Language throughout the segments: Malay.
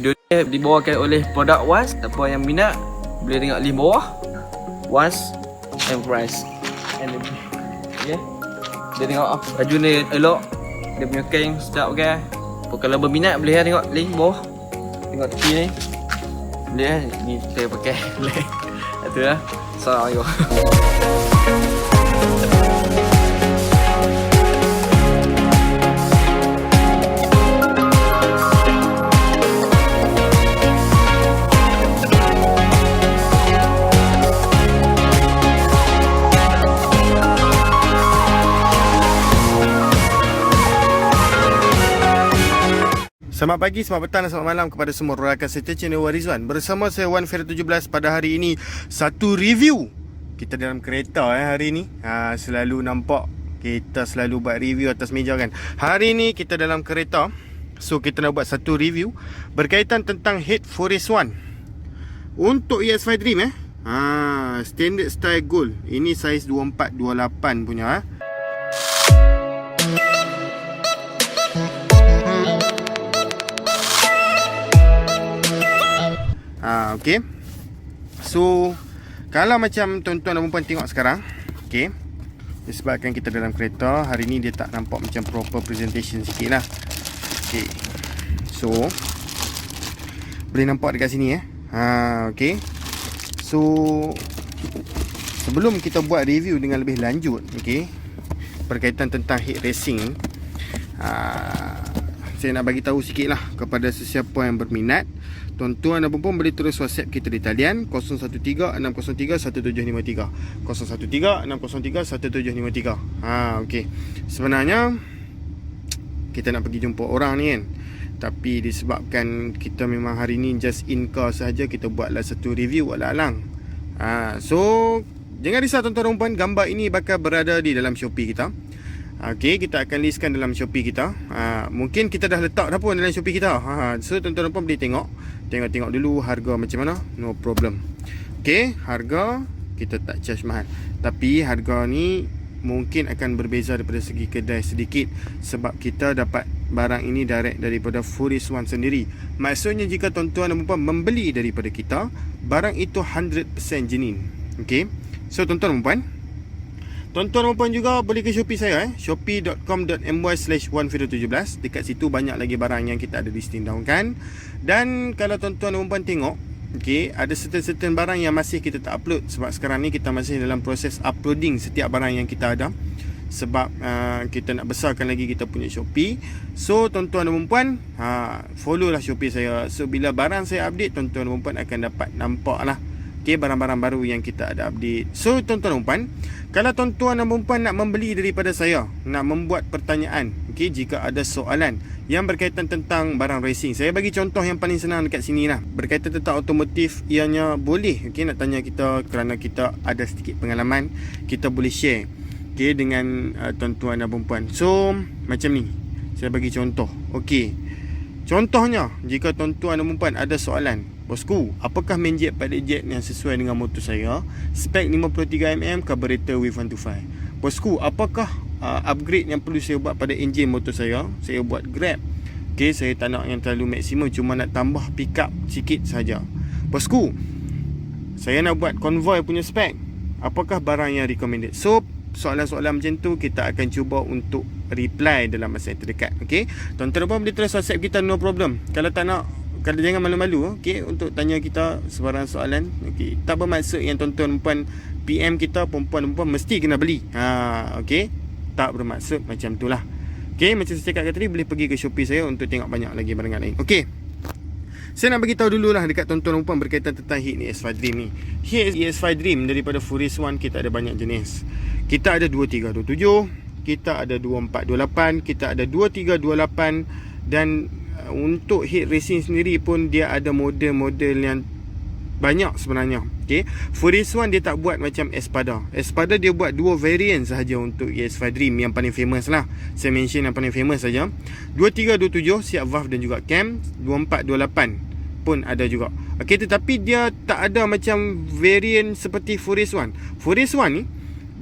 Video ni dibawakan oleh produk Was. Siapa yang minat boleh tengok link bawah. Was and price. And okay. Dia tengok baju ni elok. Dia punya kain sedap pakai. Kalau berminat boleh tengok link bawah. Tengok tepi ni. Boleh ni kita pakai. Itu lah. Assalamualaikum. Selamat pagi, selamat petang dan selamat malam kepada semua rakan serta channel Warizwan. Bersama saya Wan Fera 17 pada hari ini. Satu review. Kita dalam kereta hari ini. Selalu nampak kita selalu buat review atas meja kan. Hari ini kita dalam kereta. So kita nak buat satu review berkaitan tentang Head Forest One untuk ES5 Dream standard style gold. Ini saiz 24-28 punya Okay. So kalau macam tuan-tuan dan puan tengok sekarang, okay, disebabkan kita dalam kereta, hari ni dia tak nampak macam proper presentation sikit lah. Okay. So boleh nampak dekat sini okay. So sebelum kita buat review dengan lebih lanjut, okay, berkaitan tentang head racing, saya nak bagi tahu sikit lah kepada sesiapa yang berminat. Tuan-tuan dan puan boleh terus WhatsApp kita di talian 013-603-1753 013-603-1753. Okey. Sebenarnya kita nak pergi jumpa orang ni kan, tapi disebabkan kita memang hari ni just in car sahaja, kita buatlah satu review alang-alang. So jangan risau tuan-tuan dan puan, gambar ini bakal berada di dalam Shopee kita. Okay, kita akan listkan dalam Shopee kita. Mungkin kita dah letak dah pun dalam Shopee kita. So tuan-tuan pun boleh tengok dulu harga macam mana. No problem. Okay, harga kita tak charge mahal, tapi harga ni mungkin akan berbeza daripada segi kedai sedikit, sebab kita dapat barang ini direct daripada Forest One sendiri. Maksudnya jika tuan-tuan dan puan membeli daripada kita, barang itu 100% genuine. Okay, so tuan-tuan dan puan juga boleh ke Shopee saya, shopee.com.my/1video17. Dekat situ banyak lagi barang yang kita ada listing down kan. Dan kalau tuan-tuan dan puan tengok, okay, ada certain barang yang masih kita tak upload, sebab sekarang ni kita masih dalam proses uploading setiap barang yang kita ada, sebab kita nak besarkan lagi kita punya Shopee. So tuan-tuan dan puan, follow lah Shopee saya. So bila barang saya update, tuan-tuan dan puan akan dapat nampak lah, okay, barang-barang baru yang kita ada update. So tuan-tuan dan puan, kalau tuan-tuan dan puan nak membeli daripada saya, nak membuat pertanyaan, okay, jika ada soalan yang berkaitan tentang barang racing, saya bagi contoh yang paling senang dekat sini lah. Berkaitan tentang otomotif, ianya boleh, okay, nak tanya kita kerana kita ada sedikit pengalaman, kita boleh share, okay, dengan tuan-tuan dan puan. So macam ni, saya bagi contoh. Okay, contohnya jika tuan-tuan dan puan ada soalan, bosku, apakah main jet padded jet yang sesuai dengan motor saya? Spek 53mm, carburetor wave 125. Bosku, apakah upgrade yang perlu saya buat pada enjin motor saya? Saya buat Grab. Okay, saya tak nak yang terlalu maksimum, cuma nak tambah pickup sikit saja. Bosku, saya nak buat convoy punya spek. Apakah barang yang recommended? So soalan-soalan macam tu kita akan cuba untuk reply dalam masa yang terdekat. Okay, tuan-tuan pun boleh terus WhatsApp kita, no problem. Kalau tak nak, kalau jangan malu-malu, okay, untuk tanya kita sebarang soalan. Okay, tak bermaksud yang tuan-tuan puan PM kita, perempuan-perempuan mesti kena beli. Okay, tak bermaksud macam itulah. Okay, macam saya cakap tadi, boleh pergi ke Shopee saya untuk tengok banyak lagi barang lain. Okay, saya nak bagi tahu dululah dekat tuan-tuan puan berkaitan tentang Head ES5 Dream ni. Head ES5 Dream daripada Forest One, kita ada banyak jenis. Kita ada 2327, kita ada 2428, kita ada 2328, dan untuk head racing sendiri pun dia ada model-model yang banyak sebenarnya. Okay, Forest One dia tak buat macam Espada. Espada dia buat dua variant sahaja untuk ES5 Dream yang paling famous lah. Saya mention yang paling famous saja. 2327 siap valve dan juga cam. 2428 pun ada juga. Okay, tetapi dia tak ada macam variant seperti Forest One. Forest One ni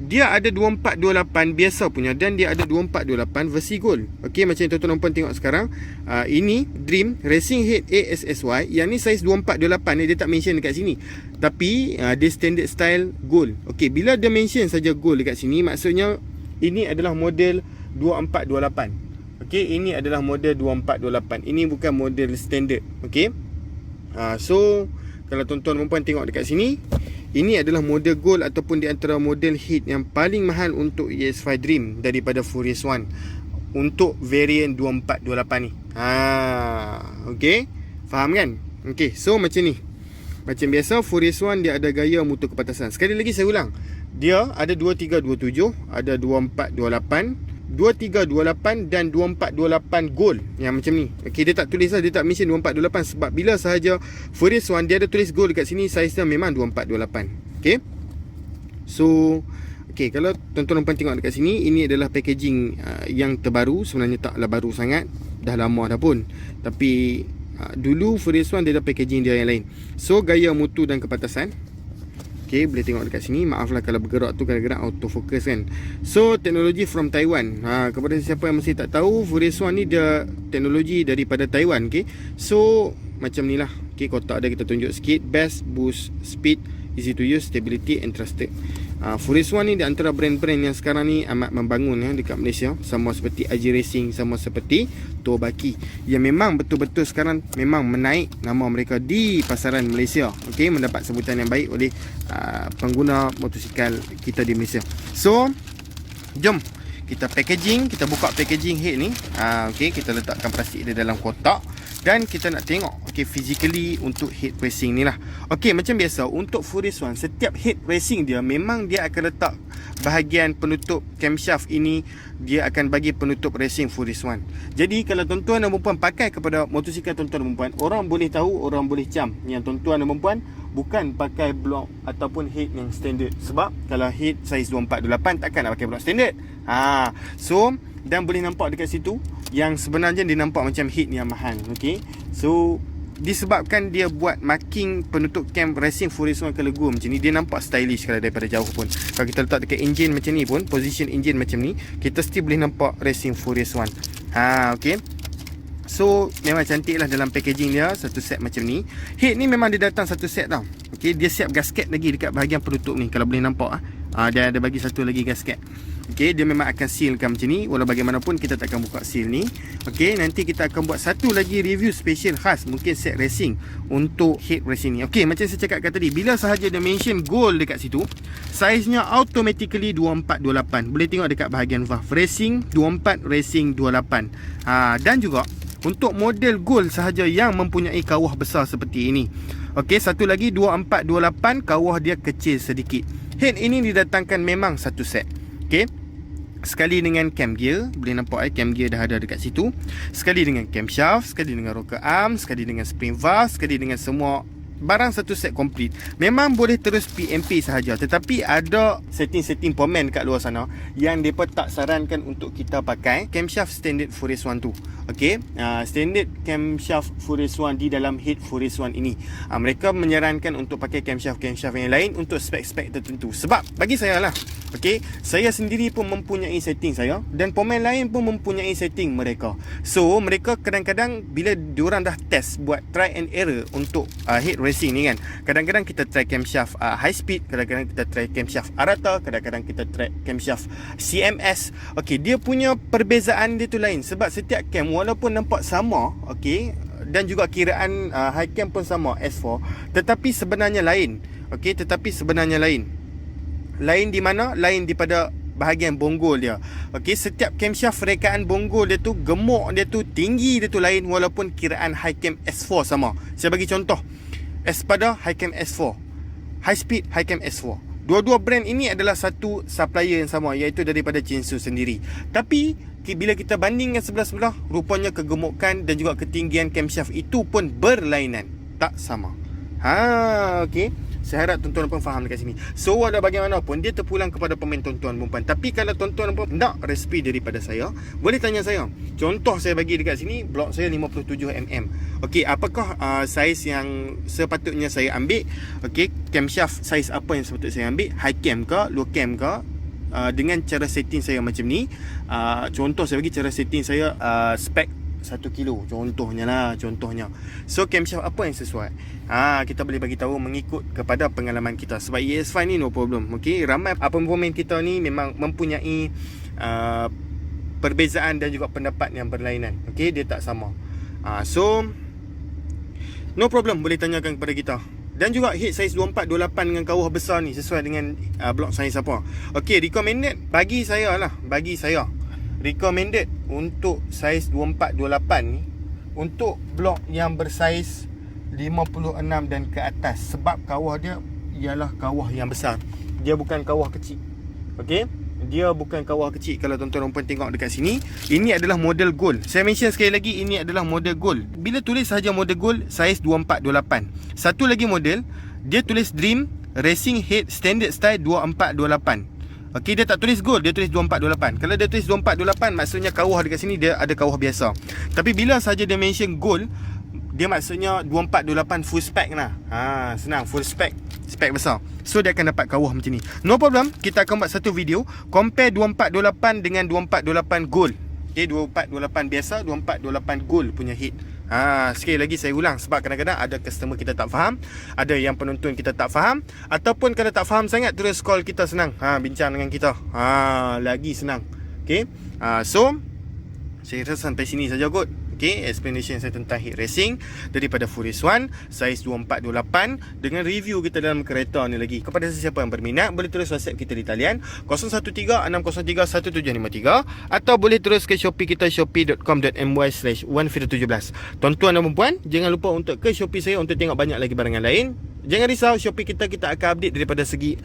dia ada 2428 biasa punya, dan dia ada 2428 versi gold. Okey, macam yang tuan-tuan puan tengok sekarang. Ini Dream Racing Head ASSY. Yang ni saiz 2428 ni, dia tak mention dekat sini. Tapi dia standard style gold. Okey, bila dia mention saja gold dekat sini, maksudnya ini adalah model 2428. Okey, ini adalah model 2428. Ini bukan model standard. Okey. So kalau tuan-tuan dan puan tengok dekat sini, ini adalah model gold ataupun di antara model hit yang paling mahal untuk ES5 Dream daripada Furious One untuk variant 2428 ni. Okey, faham kan? Okey, so macam ni. Macam biasa Furious One dia ada gaya mutu kepatasan. Sekali lagi saya ulang. Dia ada 2327, ada 2428, 2328 dan 2428 gold yang macam ni. Okey, dia tak tulis lah, dia tak mention 2428 sebab bila sahaja Furious One dia ada tulis gold dekat sini, saiz dia memang 2428. Okey. So, okey, kalau tuan-tuan puan tengok dekat sini, ini adalah packaging yang terbaru. Sebenarnya taklah baru sangat, dah lama dah pun. Tapi dulu Furious One dia ada packaging dia yang lain. So, gaya mutu dan kepatasan. Okay, boleh tengok dekat sini. Maaflah kalau bergerak tu kadang-kadang autofocus kan. So, teknologi from Taiwan. Kepada siapa yang masih tak tahu, Furious One ni dia teknologi daripada Taiwan. Okay, so macam ni lah. Okay, kotak dia kita tunjuk sikit. Best boost speed, easy to use, stability and trusted. Furious One ni di antara brand-brand yang sekarang ni amat membangun dekat Malaysia. Sama seperti AJ Racing, sama seperti Tobaki, yang memang betul-betul sekarang memang menaik nama mereka di pasaran Malaysia. Okey, mendapat sebutan yang baik oleh pengguna motosikal kita di Malaysia. So, jom kita packaging, kita buka packaging head ni. Okey, kita letakkan plastik dia dalam kotak dan kita nak tengok physically untuk head racing ni lah. Okey, macam biasa untuk Furious One, setiap head racing dia memang dia akan letak bahagian penutup camshaft ini, dia akan bagi penutup racing Furious One. Jadi kalau tuan-tuan dan puan pakai kepada motosikal tuan-tuan dan puan, orang boleh tahu, orang boleh cam yang tuan-tuan dan puan bukan pakai blok ataupun head yang standard. Sebab kalau head saiz 2428 takkan nak pakai blok standard. So, dan boleh nampak dekat situ yang sebenarnya dia nampak macam head yang mahal. Okey. So, disebabkan dia buat marking penutup cam racing Furious One Color Gold macam ni, dia nampak stylish kalau daripada jauh pun. Kalau kita letak dekat engine macam ni pun, position engine macam ni, kita still boleh nampak racing Furious One. Okey. So, memang cantik lah dalam packaging dia, satu set macam ni. Head ni memang dia datang satu set tau. Okey, dia siap gasket lagi dekat bahagian penutup ni, kalau boleh nampak dia ada bagi satu lagi gasket. Okey, dia memang akan sealkan macam ni. Walau bagaimanapun kita takkan buka seal ni. Okey, nanti kita akan buat satu lagi review special khas, mungkin set racing untuk head racing ni. Okey, macam saya cakapkan tadi, bila sahaja dia mention gold dekat situ, saiznya automatically 2428. Boleh tengok dekat bahagian valve racing 24, racing 28. Dan juga untuk model gold sahaja yang mempunyai kawah besar seperti ini. Okey, satu lagi 2428, kawah dia kecil sedikit. Head ini didatangkan memang satu set. Okey, sekali dengan cam gear, boleh nampak cam gear dah ada dekat situ. Sekali dengan camshaft, sekali dengan rocker arm, sekali dengan spring valve, sekali dengan semua barang satu set complete. Memang boleh terus PMP sahaja, tetapi ada setting-setting pemen kat luar sana yang mereka tak sarankan untuk kita pakai camshaft standard Furious One tu. Okey, standard camshaft Furious One di dalam head Furious One ini, mereka menyarankan untuk pakai camshaft yang lain untuk spek-spek tertentu. Sebab bagi saya lah, okey, saya sendiri pun mempunyai setting saya dan pemain lain pun mempunyai setting mereka. So mereka kadang-kadang bila diorang dah test, buat try and error untuk head racing ni kan, kadang-kadang kita try camshaft high speed, kadang-kadang kita try camshaft Arata, kadang-kadang kita try camshaft CMS. Okey, dia punya perbezaan dia tu lain. Sebab setiap cam walaupun nampak sama, okey, dan juga kiraan high cam pun sama S4, tetapi sebenarnya lain. Okey, tetapi sebenarnya lain. Lain di mana? Lain daripada bahagian bonggol dia. Okey, setiap camshaft rekaan bonggol dia tu, gemuk dia tu, tinggi dia tu lain walaupun kiraan high cam S4 sama. Saya bagi contoh. Espada high cam S4, high speed high cam S4. Dua-dua brand ini adalah satu supplier yang sama, iaitu daripada Jinsu sendiri. Tapi bila kita bandingkan sebelah-sebelah, rupanya kegemukan dan juga ketinggian camshaft itu pun berlainan, tak sama. Okey. Saya harap tuan-tuan pun faham dekat sini. So, walau bagaimanapun, dia terpulang kepada pemain tuan-tuan perempuan. Tapi kalau tuan-tuan pun nak resipi daripada saya, boleh tanya saya. Contoh saya bagi dekat sini, blok saya 57mm. Okey, apakah saiz yang sepatutnya saya ambil? Okey, camshaft saiz apa yang sepatutnya saya ambil? High cam ke? Low cam ke? dengan cara setting saya macam ni. Contoh saya bagi cara setting saya, spek 1 kilo contohnya. So camshaft apa yang sesuai, kita boleh bagi tahu mengikut kepada pengalaman kita. Sebab ES5 ni no problem. Okey, ramai pemain kita ni memang mempunyai perbezaan dan juga pendapat yang berlainan. Okey, dia tak sama. So no problem, boleh tanyakan kepada kita. Dan juga head saiz 24-28 dengan kawah besar ni sesuai dengan blok saiz apa. Okey, recommended bagi saya recommended untuk saiz 24-28 ni untuk blok yang bersaiz 56 dan ke atas. Sebab kawah dia ialah kawah yang besar, dia bukan kawah kecil. Okey, dia bukan kawah kecil. Kalau tuan-tuan perempuan tengok dekat sini, ini adalah model gold. Saya mention sekali lagi, ini adalah model gold. Bila tulis sahaja model gold saiz 24-28, satu lagi model dia tulis Dream Racing Head Standard Style 24-28. Okey, dia tak tulis gold, dia tulis 24-28. Kalau dia tulis 24-28, maksudnya kawah dekat sini dia ada kawah biasa. Tapi bila saja dia mention gold, dia maksudnya 24-28 full spec lah. Senang, full spec, spek besar. So dia akan dapat kawah macam ni. No problem, kita akan buat satu video compare 24-28 dengan 24-28 gold. Okay, 24-28 biasa, 24-28 gold punya head. Sekali lagi saya ulang, sebab kadang-kadang ada customer kita tak faham, ada yang penonton kita tak faham, ataupun kalau tak faham sangat, terus call kita senang. Bincang dengan kita. Lagi senang. Okay, so saya rasa sampai sini saja kot. Okay, explanation saya tentang head racing daripada Furious One saiz 24-28 dengan review kita dalam kereta ni lagi. Kepada sesiapa yang berminat, boleh terus WhatsApp kita di talian 0136031753 atau boleh terus ke Shopee kita, shopee.com.my/15017. Tuan-tuan dan puan, jangan lupa untuk ke Shopee saya untuk tengok banyak lagi barangan lain. Jangan risau, Shopee kita akan update daripada segi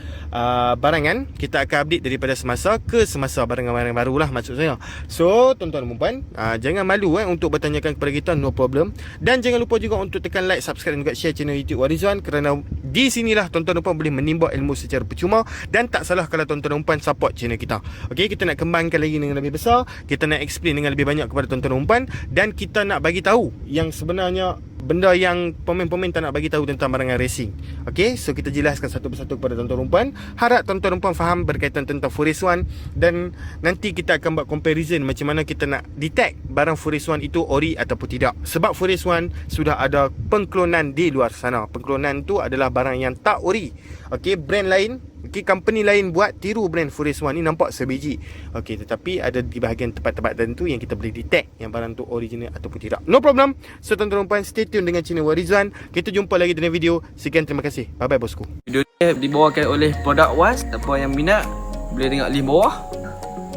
barangan. Kita akan update daripada semasa ke semasa, barangan-barangan baru lah maksud saya. So tuan-tuan dan puan, jangan malu untuk bertanyakan kepada kita, no problem. Dan jangan lupa juga untuk tekan like, subscribe dan juga share channel YouTube Warizwan, kerana di sinilah tuan-tuan dan puan boleh menimba ilmu secara percuma. Dan tak salah kalau tuan-tuan dan puan support channel kita. Okey, kita nak kembangkan lagi dengan lebih besar, kita nak explain dengan lebih banyak kepada tuan-tuan dan puan, dan kita nak bagi tahu yang sebenarnya benda yang pemain-pemain tak nak bagi tahu tentang barangan racing. Okey, so kita jelaskan satu persatu kepada tuan-tuan dan puan. Harap tuan-tuan dan puan faham berkaitan tentang Furious One, dan nanti kita akan buat comparison macam mana kita nak detect barang Furious One itu ori ataupun tidak. Sebab Furious One sudah ada pengklonan di luar sana. Pengklonan tu adalah barang yang tak ori. Okey, brand lain, company lain buat tiru brand Furious One ni, nampak sebiji. Okey, tetapi ada di bahagian tempat-tempat tertentu yang kita boleh detect yang barang tu original ataupun tidak. No problem. So tuan-tuan dan puan, stay tune dengan channel Warizwan. Kita jumpa lagi dalam video. Sekian, terima kasih. Bye bye bosku. Video ni dibawakan oleh produk Was. Siapa yang minat boleh tengok link bawah.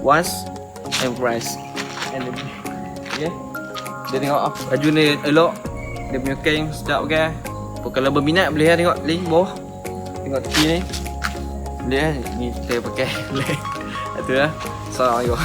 Was and price. And okay, dia tengok baju ni elok, dia punya kain sedap kan. Kalau berminat boleh tengok link bawah. Tengok tepi ni. Boleh ni kita pakai. Boleh. Itu lah. Assalamualaikum.